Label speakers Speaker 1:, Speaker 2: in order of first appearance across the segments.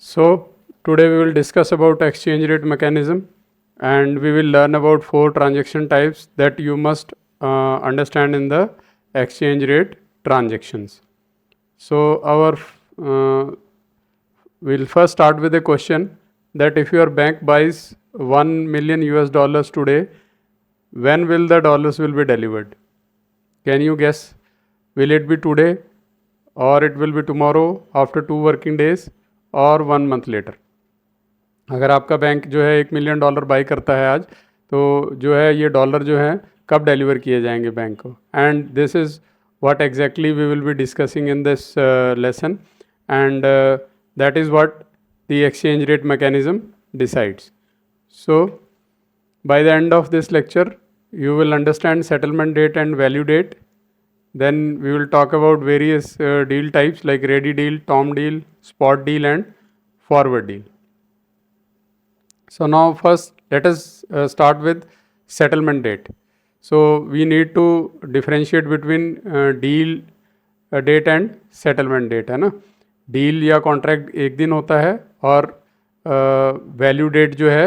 Speaker 1: So today we will discuss about exchange rate mechanism, and we will learn about 4 transaction types that you must understand in the exchange rate transactions. So we'll first start with a question that if your bank buys 1 million US dollars today, when will the dollars will be delivered? Can you guess? Will it be today, or it will be tomorrow, after 2 working days, और 1 month later? अगर आपका bank जो है $1 million by करता है आज, तो जो है ये डॉलर जो है कब डिलीवर किए जाएंगे बैंक को. And this is what exactly we will be discussing in this lesson, and that is what the exchange rate mechanism decides. So by the end of this lecture you will understand settlement date and value date. Then we will talk about various deal types like ready deal, term deal, spot deal and forward deal. So now first let us start with settlement date. So we need to differentiate between deal date and settlement date, है ना. Deal या contract एक दिन होता है और value date जो है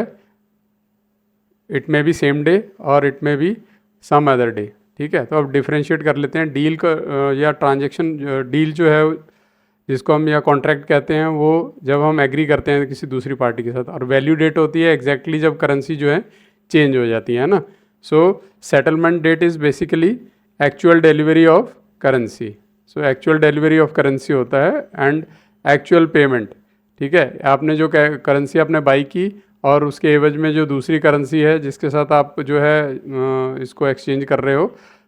Speaker 1: it may be same day और it may be some other day. ठीक है, तो अब डिफरेंशिएट कर लेते हैं. डील का या ट्रांजेक्शन डील जो है जिसको हम या कॉन्ट्रैक्ट कहते हैं, वो जब हम एग्री करते हैं किसी दूसरी पार्टी के साथ, और वैल्यू डेट होती है एग्जैक्टली जब करेंसी जो है चेंज हो जाती है ना. So settlement date is basically actual delivery of currency. So actual delivery of currency होता है एंड एक्चुअल पेमेंट. ठीक है, आपने जो करेंसी आपने बाई की और उसके एवज में जो दूसरी करेंसी है जिसके साथ आप जो है इसको एक्सचेंज कर रहे हो,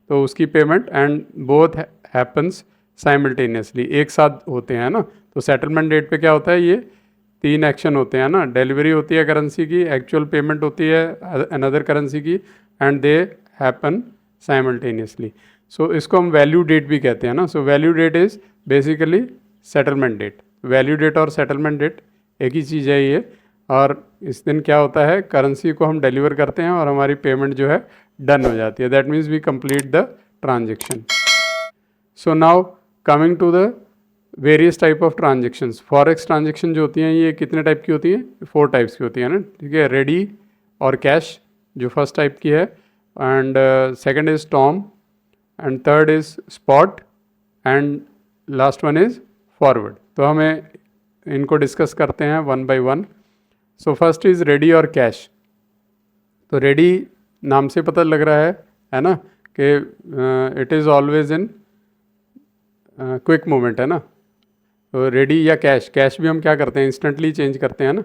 Speaker 1: तो उसकी payment and both happens simultaneously, एक साथ होते हैं ना. तो सेटलमेंट डेट पे क्या होता है, ये 3 एक्शन होते हैं ना. डिलीवरी होती है करेंसी की, एक्चुअल पेमेंट होती है अनदर करेंसी की, and they happen simultaneously. So इसको हम वैल्यू डेट भी कहते हैं ना. So value date is basically settlement date. Value date और सेटलमेंट डेट एक ही चीज़ है ये. और इस दिन क्या होता है, करेंसी को हम डिलीवर करते हैं और हमारी पेमेंट जो है डन हो जाती है. That means we complete the transaction. So now coming to the various type of transactions. Forex transaction जो होती हैं ये कितने टाइप की होती हैं, 4 टाइप्स की होती हैं ना. ठीक है, रेडी और कैश जो फर्स्ट टाइप की है, and second is Tom, and third is spot, and last one is forward. तो हमें इनको डिस्कस करते हैं one by one. So first is ready और कैश. तो रेडी नाम से पता लग रहा है ना, कि it is always in quick movement, है ना. तो रेडी या कैश, कैश भी हम क्या करते हैं, इंस्टेंटली चेंज करते हैं ना.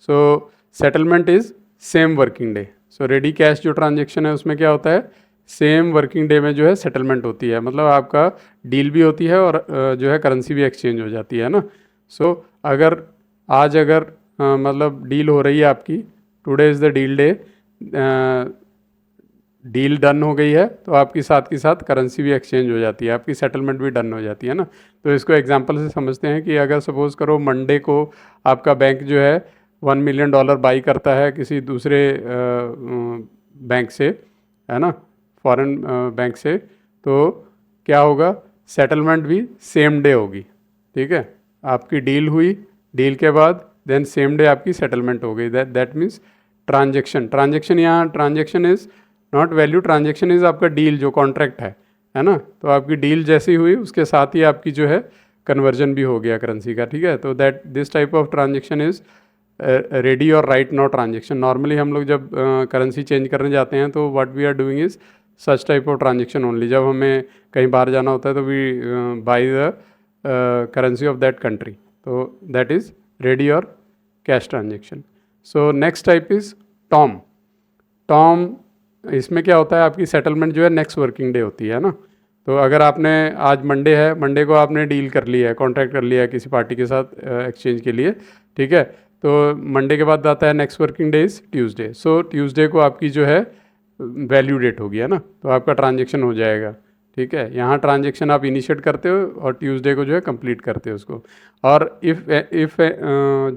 Speaker 1: So settlement is same working day. So ready cash जो ट्रांजेक्शन है उसमें क्या होता है, सेम वर्किंग डे में जो है सेटलमेंट होती है. मतलब आपका डील भी होती है और जो है करेंसी भी एक्सचेंज हो जाती है ना. सो अगर आज मतलब डील हो रही है आपकी, today is the deal day, deal done हो गई है, तो आपकी साथ के साथ करेंसी भी एक्सचेंज हो जाती है, आपकी सेटलमेंट भी डन हो जाती है ना. तो इसको एग्जांपल से समझते हैं कि अगर सपोज़ करो मंडे को आपका बैंक जो है $1 million बाई करता है किसी दूसरे बैंक से, है ना, फॉरेन बैंक से, तो क्या होगा, सेटलमेंट भी सेम डे होगी. ठीक है, आपकी डील हुई, डील के बाद देन सेम डे आपकी सेटलमेंट हो गई. दैट मीन्स ट्रांजेक्शन यहाँ transaction is not value, transaction is आपका डील जो कॉन्ट्रैक्ट है ना. तो आपकी डील जैसी हुई उसके साथ ही आपकी जो है कन्वर्जन भी हो गया करेंसी का. ठीक है, तो that this type of transaction is ready और राइट नाउ ट्रांजेक्शन. नॉर्मली हम लोग जब करेंसी चेंज करने जाते हैं तो what we are doing is such type of transaction only. जब हमें कहीं बाहर जाना होता है तो we buy the currency of that country. तो दैट इज़ रेडी और cash transaction. So next type is TOM. TOM इसमें क्या होता है, आपकी सेटलमेंट जो है नेक्स्ट वर्किंग डे होती है ना. तो अगर आपने आज मंडे है, मंडे को आपने डील कर लिया है, कॉन्ट्रैक्ट कर लिया है किसी पार्टी के साथ एक्सचेंज के लिए. ठीक है, तो मंडे के बाद आता है next working day is Tuesday. So Tuesday को आपकी जो है वैल्यू डेट होगी, है ना. तो आपका ट्रांजेक्शन हो जाएगा. ठीक है, यहाँ ट्रांजेक्शन आप इनिशिएट करते हो और ट्यूसडे को जो है कंप्लीट करते हो उसको. और इफ़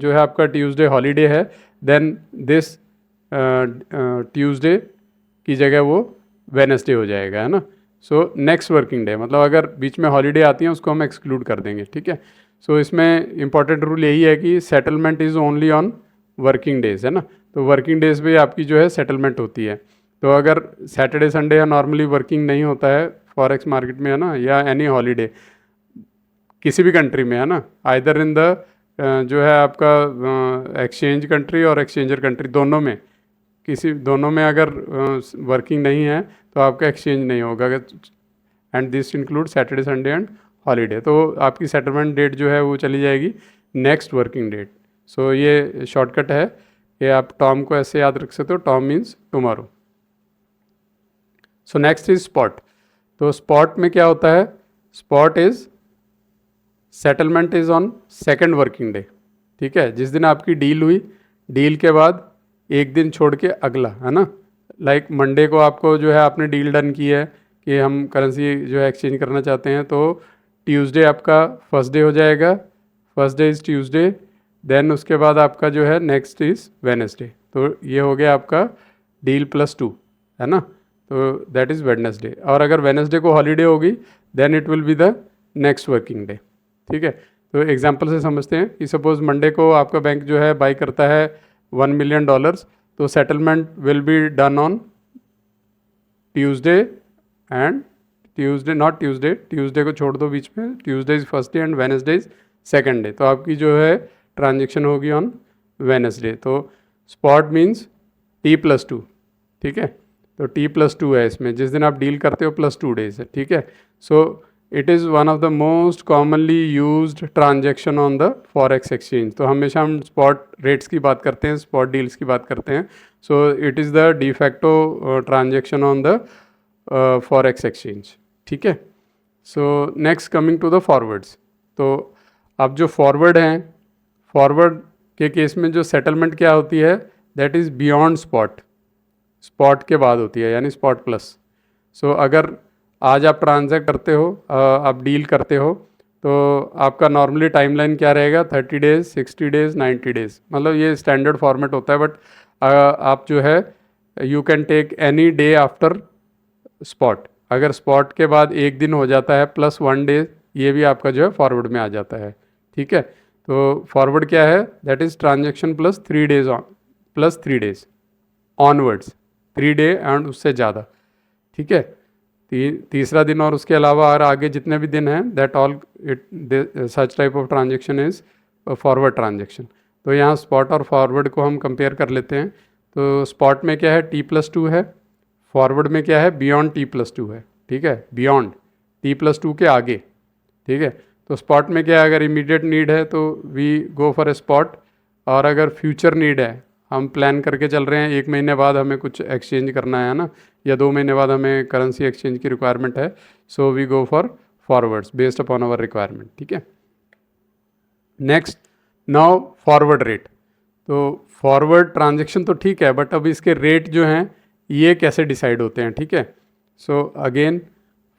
Speaker 1: जो है आपका ट्यूसडे हॉलीडे है, देन दिस ट्यूसडे की जगह वो वेडनेसडे हो जाएगा, है ना. सो नेक्स्ट वर्किंग डे, मतलब अगर बीच में हॉलीडे आती हैं उसको हम एक्सक्लूड कर देंगे. ठीक है, सो इसमें इंपॉर्टेंट रूल यही है कि settlement is only on working days, है ना। तो वर्किंग डेज पे आपकी जो है सेटलमेंट होती है। तो अगर सैटरडे संडे या नॉर्मली वर्किंग नहीं होता है फॉरेक्स मार्केट में, है ना, या एनी हॉलीडे किसी भी कंट्री में, है ना, आइदर इन द जो है आपका एक्सचेंज कंट्री और एक्सचेंजर कंट्री, दोनों में अगर वर्किंग नहीं है तो आपका एक्सचेंज नहीं होगा। And this include Saturday Sunday and holiday. तो आपकी सेटलमेंट डेट जो है वो चली जाएगी नेक्स्ट वर्किंग डेट। सो ये शॉर्टकट है कि आप टॉम को ऐसे याद रख सकते हो, Tom means tomorrow. So next is spot. तो स्पॉट में क्या होता है, spot is settlement is on second working day, ठीक है। जिस दिन आपकी डील हुई, डील के बाद एक दिन छोड़ के अगला, है ना। लाइक मंडे को आपको जो है आपने डील डन की है कि हम करेंसी जो है एक्सचेंज करना चाहते हैं, तो ट्यूसडे आपका फर्स्ट डे हो जाएगा, first day is Tuesday, then उसके बाद आपका जो है नेक्स्ट इज़ वेडनेसडे। तो ये हो गया आपका डील +2, है ना। तो दैट इज़ वेडनेसडे। और अगर वेडनेसडे को हॉलीडे होगी then it will be the next working day, ठीक है। तो एग्जांपल से समझते हैं कि सपोज मंडे को आपका बैंक जो है बाई करता है $1 मिलियन, तो settlement will be done on Tuesday and Tuesday को छोड़ दो बीच में, Tuesday is first day and Wednesday is second day. तो आपकी जो है ट्रांजेक्शन होगी ऑन वेडनेसडे। तो स्पॉट मीन्स T+2, ठीक है। तो T+2 है इसमें, जिस दिन आप डील करते हो +2 डेज है, ठीक है। सो it is one of the most commonly used transaction on the forex exchange. तो हमेशा हम स्पॉट रेट्स की बात करते हैं, स्पॉट डील्स की बात करते हैं। So it is the de facto transaction on the forex exchange, ठीक है। So next coming to the forwards. तो अब जो फॉरवर्ड हैं, फॉरवर्ड के केस में जो सेटलमेंट क्या होती है, that is beyond spot, spot के बाद होती है, यानी स्पॉट प्लस। सो अगर आज आप ट्रांजैक्ट करते हो, आप डील करते हो, तो आपका नॉर्मली टाइमलाइन क्या रहेगा, 30 डेज, 60 डेज, 90 डेज, मतलब ये स्टैंडर्ड फॉर्मेट होता है। बट आप जो है you can take any day after spot. अगर स्पॉट के बाद एक दिन हो जाता है +1 डे, ये भी आपका जो है फॉरवर्ड में आ जाता है, ठीक है। तो फॉरवर्ड क्या है, that is transaction +3 days +3 days onwards, 3 day and उससे ज़्यादा, ठीक है। तीसरा दिन और उसके अलावा और आगे जितने भी दिन हैं, that all such type of transaction is forward transaction. तो यहाँ स्पॉट और फॉरवर्ड को हम कंपेयर कर लेते हैं। तो स्पॉट में क्या है, T+2 है, फॉरवर्ड में क्या है, बियॉन्ड T+2 है, ठीक है, बियॉन्ड T+2 के आगे, ठीक है। तो स्पॉट में क्या है, अगर इमीडिएट नीड है तो we go for a spot, और अगर फ्यूचर नीड है, हम प्लान करके चल रहे हैं 1 महीने बाद हमें कुछ एक्सचेंज करना है ना, या 2 महीने बाद हमें करेंसी एक्सचेंज की रिक्वायरमेंट है, so we go for forwards based upon our requirement, ठीक है। Next, now forward rate. तो फॉरवर्ड ट्रांजेक्शन तो ठीक है, बट अब इसके रेट जो हैं ये कैसे डिसाइड होते हैं, ठीक है। So again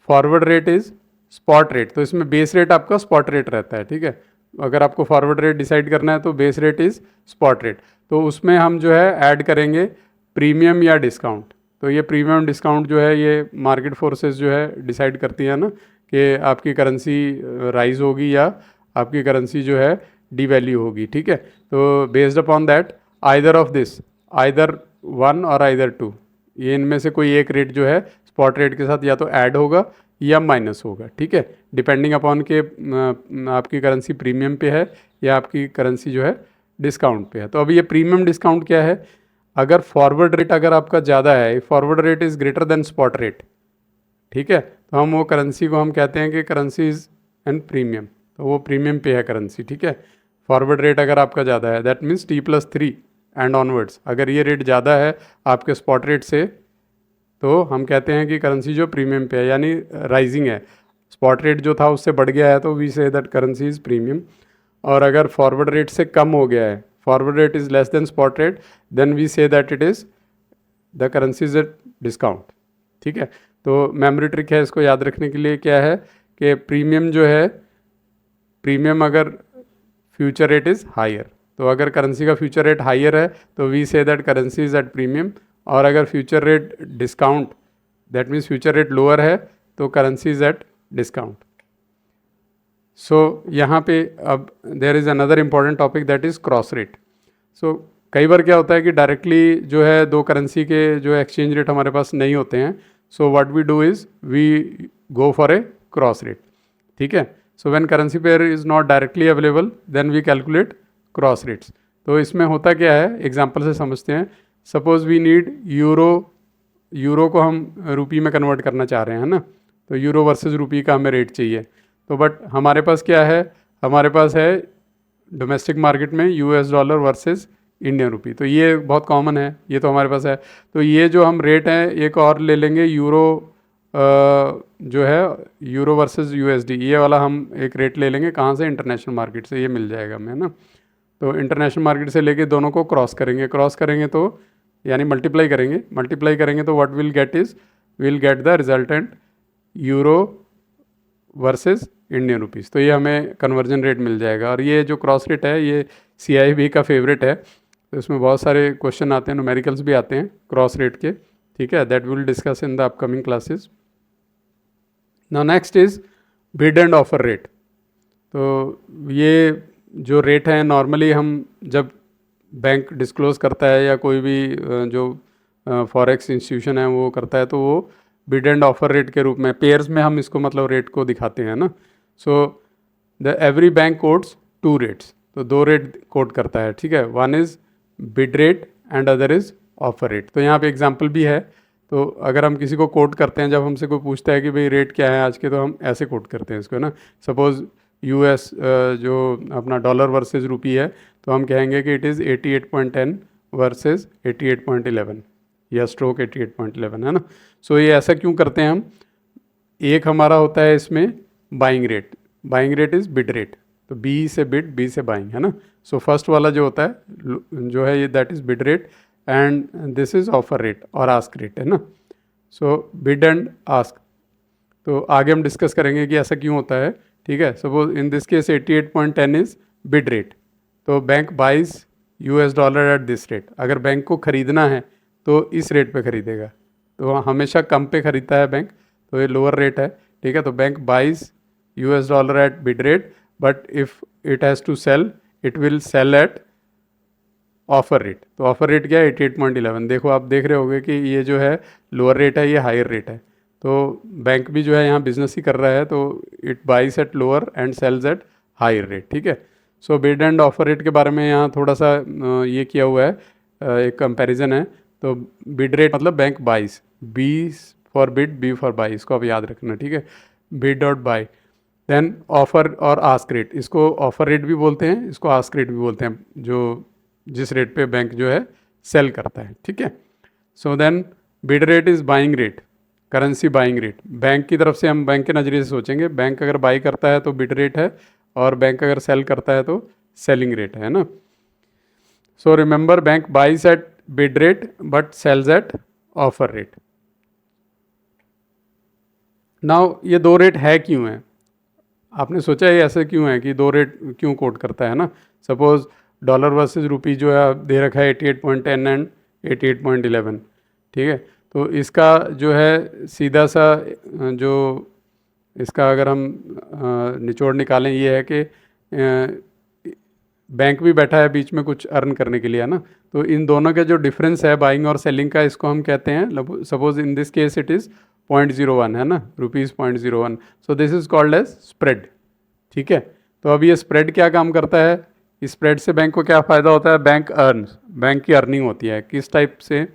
Speaker 1: forward rate is spot rate. तो इसमें बेस रेट आपका स्पॉट रेट रहता है, ठीक है। अगर आपको फॉरवर्ड रेट डिसाइड करना है तो base rate is spot rate. तो उसमें हम जो है ऐड करेंगे प्रीमियम या डिस्काउंट। तो ये प्रीमियम डिस्काउंट जो है ये मार्केट फोर्सेस जो है डिसाइड करती है ना, कि आपकी करेंसी राइज होगी या आपकी करेंसी जो है डिवैल्यू होगी, ठीक है। तो based upon that either of this, either 1 और आइदर 2, ये इनमें से कोई एक रेट जो है स्पॉट रेट के साथ या तो ऐड होगा या माइनस होगा, ठीक है, डिपेंडिंग अपॉन के आपकी करेंसी प्रीमियम पे है या आपकी करेंसी जो है डिस्काउंट पे है। तो अभी ये प्रीमियम डिस्काउंट क्या है, अगर फॉरवर्ड रेट अगर आपका ज़्यादा है, forward rate is greater than spot rate, ठीक है, तो हम वो करेंसी को हम कहते हैं कि करेंसी इज़ एन प्रीमियम, तो वो प्रीमियम पे है करेंसी, ठीक है। फॉरवर्ड रेट अगर आपका ज़्यादा है, that means T+3 and onwards, अगर ये रेट ज़्यादा है आपके स्पॉट रेट से, तो हम कहते हैं कि करेंसी जो प्रीमियम पे है, यानी राइजिंग है। स्पॉट रेट जो था उससे बढ़ गया है तो we say that currency is premium. और अगर फॉरवर्ड रेट से कम हो गया है, forward rate is less than spot rate, then we say that it is the currency is at discount, ठीक है। तो मेमोरी ट्रिक है इसको याद रखने के लिए, क्या है कि प्रीमियम जो है, प्रीमियम अगर फ्यूचर रेट इज़ हायर, तो अगर करेंसी का फ्यूचर रेट हायर है तो we say that currency is at premium. और अगर future rate discount, that means future rate lower है, तो currency is at discount. So यहाँ पे अब there is another important topic that is cross rate. So कई बार क्या होता है कि डायरेक्टली जो है दो करेंसी के जो एक्सचेंज रेट हमारे पास नहीं होते हैं. So what we do is we go for a cross rate. ठीक है. So when currency pair is not directly available then we calculate cross rates. तो इसमें होता क्या है, एग्जाम्पल से समझते हैं. सपोज वी नीड यूरो को हम रुपी में कन्वर्ट करना चाह रहे हैं ना. तो यूरो वर्सेस रुपी का हमें रेट चाहिए. तो बट हमारे पास क्या है, हमारे पास है डोमेस्टिक मार्केट में US dollar versus Indian rupee. तो ये बहुत कॉमन है, ये तो हमारे पास है. तो ये जो हम रेट हैं एक और ले लेंगे यूरो जो है यूरो वर्सेस यूएसडी, ये वाला हम एक रेट ले लेंगे. कहाँ से? इंटरनेशनल मार्केट से. ये मिल जाएगा हमें ना. तो इंटरनेशनल मार्केट से लेके दोनों को क्रॉस करेंगे तो यानी मल्टीप्लाई करेंगे तो what will get is will get the resultant euro versus Indian rupees. तो ये हमें कन्वर्जन रेट मिल जाएगा. और ये जो क्रॉस रेट है ये CIB का फेवरेट है. तो इसमें बहुत सारे क्वेश्चन आते हैं, न्यूमेरिकल्स भी आते हैं क्रॉस रेट के. ठीक है, that will discuss in the upcoming classes. Now next is bid and offer rate. तो ये जो रेट हैं नॉर्मली हम जब बैंक डिस्क्लोज़ करता है या कोई भी जो फॉरेक्स इंस्टीट्यूशन है वो करता है तो वो बिड एंड ऑफर रेट के रूप में पेयर्स में हम इसको मतलब रेट को दिखाते हैं ना. So the every bank codes 2 rates. तो 2 रेट कोड करता है. ठीक है, one is bid rate and other is offer rate. तो यहाँ पे एग्जांपल भी है. तो अगर हम किसी को कोट करते हैं, जब हमसे कोई पूछता है कि भाई रेट क्या है आज के, तो हम ऐसे कोट करते हैं इसको ना. सपोज़ US जो अपना डॉलर वर्सेस रुपी है तो हम कहेंगे कि इट इज़ 88.10 वर्सेस 88.11 या स्ट्रोक 88.11 है ना. सो ये ऐसा क्यों करते हैं हम? एक हमारा होता है इसमें buying rate is bid rate. तो B से बिड, B से बाइंग है ना. सो फर्स्ट वाला जो होता है जो है ये that is bid rate and this is offer rate और आस्क रेट है ना. सो बिड एंड आस्क. तो आगे हम डिस्कस करेंगे कि ऐसा क्यों होता है. ठीक है, suppose in this case 88.10 is bid rate. तो bank buys US dollar at this rate. अगर बैंक को ख़रीदना है तो इस रेट पे ख़रीदेगा. तो हमेशा कम पे ख़रीदता है बैंक, तो ये लोअर रेट है. ठीक है, तो bank buys US dollar at bid rate, but if it has to sell it will sell at offer rate. तो ऑफर रेट क्या है? 88.11. देखो आप देख रहे होगे कि ये जो है लोअर रेट है, ये हायर रेट है. तो बैंक भी जो है यहाँ बिजनेस ही कर रहा है, तो it buys at lower and sells at higher rate. ठीक है. So bid and offer rate के बारे में यहाँ थोड़ा सा ये किया हुआ है, एक कंपैरिजन है. तो बिड रेट मतलब बैंक बाइस, B for bid, B for by, इसको आप याद रखना. ठीक है, बिड और बाई. देन ऑफर और आस्क रेट, इसको ऑफर रेट भी बोलते हैं, इसको आस्क रेट भी बोलते हैं, जो जिस रेट पे बैंक जो है सेल करता है. ठीक है. So then bid rate is buying rate, currency buying rate. Bank की तरफ से हम बैंक के नज़रिए से सोचेंगे. बैंक अगर बाई करता है तो बिड रेट है, और बैंक अगर सेल करता है तो सेलिंग रेट है ना. So remember, bank buys at bid rate but sells at offer rate. Now ये 2 रेट है क्यों है? आपने सोचा ये ऐसे क्यों है कि 2 रेट क्यों कोट करता है ना. सपोज डॉलर वर्सेस रुपी जो है दे रखा है 88.10 एंड 88.11. ठीक है, तो इसका जो है सीधा सा जो इसका अगर हम निचोड़ निकालें ये है कि बैंक भी बैठा है बीच में कुछ अर्न करने के लिए है ना. तो इन दोनों का जो डिफरेंस है बाइंग और सेलिंग का, इसको हम कहते हैं, suppose in this case it is 0.01 है ना, rupees 0.01. So this is called as spread. ठीक है, तो अब ये स्प्रेड क्या काम करता है? इस स्प्रेड से बैंक को क्या फ़ायदा होता है? बैंक की अर्निंग होती है. किस टाइप से?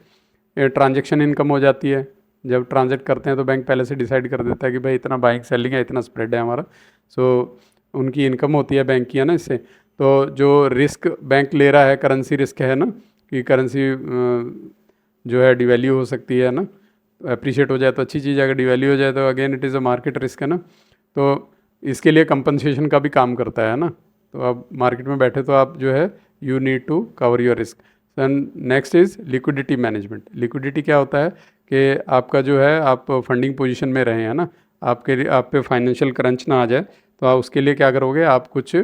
Speaker 1: ट्रांजेक्शन इनकम हो जाती है. जब ट्रांजेक्ट करते हैं तो बैंक पहले से डिसाइड कर देता है कि भाई इतना बाइंग सेलिंग है, इतना स्प्रेड है हमारा. सो उनकी इनकम होती है बैंक की है ना इससे. तो जो रिस्क बैंक ले रहा है, करेंसी रिस्क है ना, कि करेंसी जो है डिवैल्यू हो सकती है ना, अप्रिशिएट हो जाए तो अच्छी चीज़ है, अगर डिवैल्यू हो जाए तो again it is a market risk है ना. तो इसके लिए कंपनसेशन का भी काम करता है ना. तो आप मार्केट में बैठे तो आप जो है you need to cover your risk. Then next is liquidity management. Liquidity क्या होता है कि आपका जो है आप फंडिंग पोजीशन में रहें है ना, आप पे फाइनेंशियल क्रंच ना आ जाए, तो आप उसके लिए क्या करोगे? आप कुछ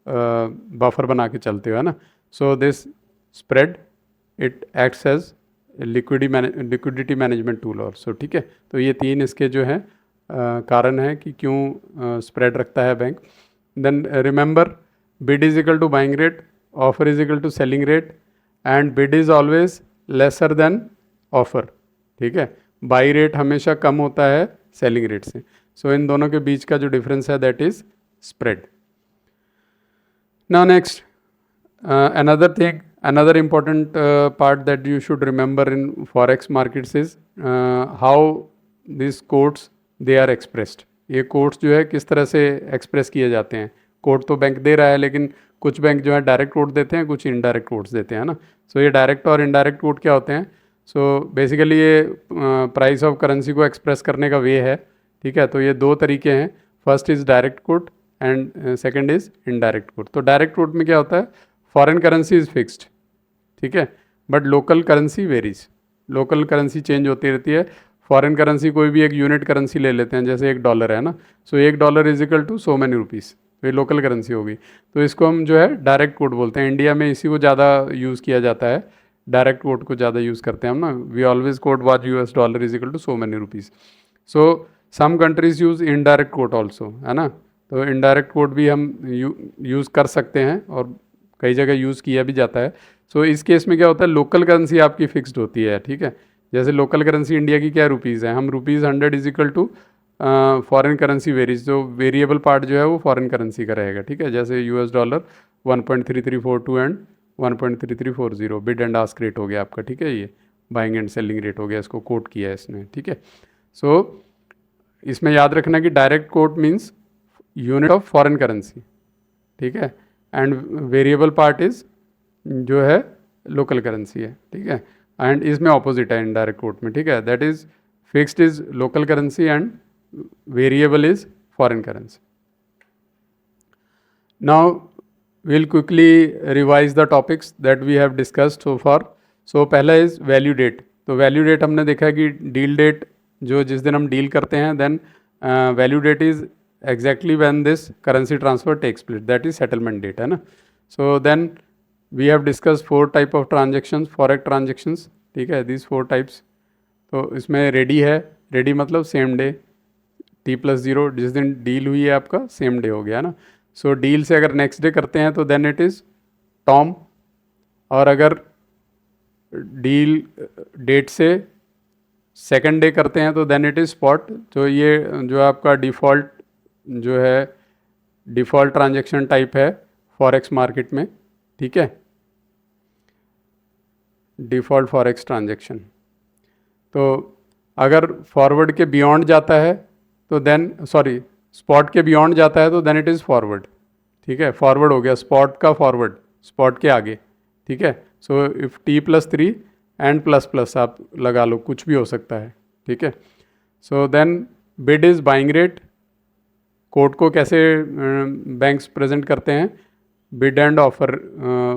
Speaker 1: बफर बना के चलते हो है ना. So this spread it acts as liquidity management tool also. ठीक है, तो ये 3 इसके जो हैं कारण है कि क्यों स्प्रेड रखता है bank. then remember bid is equal to buying rate, offer is equal to selling rate, and bid is always lesser than offer. ठीक है, बाई रेट हमेशा कम होता है सेलिंग रेट से. सो इन दोनों के बीच का जो डिफरेंस है that is spread. Now next, another thing, another important part that you should remember in forex markets is how these quotes they are expressed. ये कोट्स जो है किस तरह से एक्सप्रेस किए जाते हैं. कोट तो बैंक दे रहा है, लेकिन कुछ बैंक जो है डायरेक्ट कोट देते हैं, कुछ इनडायरेक्ट कोट्स देते हैं ना. सो ये डायरेक्ट और इनडायरेक्ट कोट क्या होते हैं? सो बेसिकली ये प्राइस ऑफ करेंसी को एक्सप्रेस करने का वे है. ठीक है, तो ये दो तरीके हैं. First is direct quote and second is indirect coat. तो डायरेक्ट कोट में क्या होता है? फॉरेन करेंसी इज़ फिक्स्ड, ठीक है, but local currency varies. Local currency change होती रहती है. फॉरेन करेंसी कोई भी एक यूनिट करेंसी ले लेते हैं, जैसे $1 है ना. So $1 is equal to so many rupees. तो ये लोकल करेंसी होगी. तो इसको हम जो है डायरेक्ट कोट बोलते हैं. इंडिया में इसी को ज़्यादा यूज़ किया जाता है, डायरेक्ट कोट को ज़्यादा यूज़ करते हैं हम ना. We always quote was $US is equal to so many rupees. So some countries use indirect quote also, है ना. तो इनडायरेक्ट कोट भी हम यूज़ कर सकते हैं और कई जगह यूज़ किया भी जाता है. सो इस केस में क्या होता है? लोकल करेंसी आपकी फिक्स्ड होती है. ठीक है, जैसे लोकल करेंसी इंडिया की क्या रुपीज़ है, हम ₹100 is equal to foreign currency varies. जो वेरिएबल पार्ट जो है वो फॉरेन करेंसी का रहेगा. ठीक है, जैसे $1 1.3342 and 1.3340 bid and ask rate हो गया आपका. ठीक है, ये बाइंग एंड सेलिंग रेट हो गया, इसको कोट किया है इसने. ठीक है, सो इसमें याद रखना कि direct quote means unit of foreign currency. ठीक है, एंड वेरिएबल पार्ट इज जो है लोकल करेंसी है. ठीक है, एंड इसमें ऑपोजिट है इनडायरेक्ट कोट में. ठीक है, that is fixed is local currency and variable is foreign currency. Now we'll quickly revise the topics that we have discussed so far. So पहला इज वैल्यू डेट. तो value date हमने देखा कि deal date जो जिस दिन हम deal करते हैं, then value date is exactly when this currency transfer takes place, that is settlement date, है ना. So then we have discuss 4 type of transactions, forex transactions. ठीक है, दिस 4 टाइप्स. तो इसमें रेडी है. रेडी मतलब सेम डे, T+0 जिस दिन डील हुई है आपका सेम डे हो गया ना. सो डील से अगर नेक्स्ट डे करते हैं तो देन इट इज़ टॉम, और अगर डील डेट से सेकंड डे करते हैं तो देन इट इज़ स्पॉट. तो ये जो आपका डिफ़ॉल्ट जो है डिफ़ॉल्ट ट्रांजेक्शन टाइप है फॉरेक्स मार्केट में. ठीक है, डिफ़ॉल्ट फॉरेक्स ट्रांजेक्शन. तो अगर फॉरवर्ड के बियॉन्ड जाता है तो देन स्पॉट के बियॉन्ड जाता है तो देन इट इज़ फॉरवर्ड. ठीक है, फॉरवर्ड हो गया, स्पॉट का फॉरवर्ड, स्पॉट के आगे. ठीक है, सो इफ T+3 एंड ++ आप लगा लो, कुछ भी हो सकता है. ठीक है, so then bid is buying rate. Quote को कैसे बैंक्स प्रेजेंट करते हैं? बिड एंड ऑफर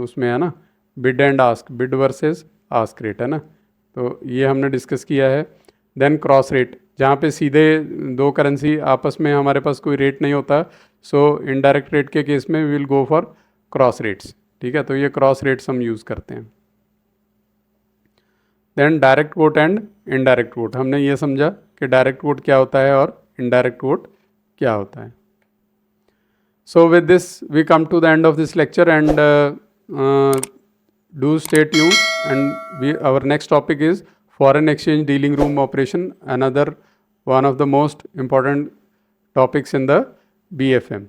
Speaker 1: उसमें है ना, bid and ask, bid versus ask rate, है ना. तो ये हमने डिस्कस किया है. देन क्रॉस रेट, जहाँ पे सीधे दो करेंसी आपस में हमारे पास कोई रेट नहीं होता. सो इनडायरेक्ट रेट के केस में we will go for cross rates. ठीक है, तो ये क्रॉस रेट्स हम यूज़ करते हैं. Then direct quote and indirect quote. हमने ये समझा कि डायरेक्ट कोट क्या होता है और इनडायरेक्ट कोट क्या होता है. So with this we come to the end of this lecture and do stay tuned and our next topic is foreign exchange dealing room operation, another one of the most important topics in the BFM.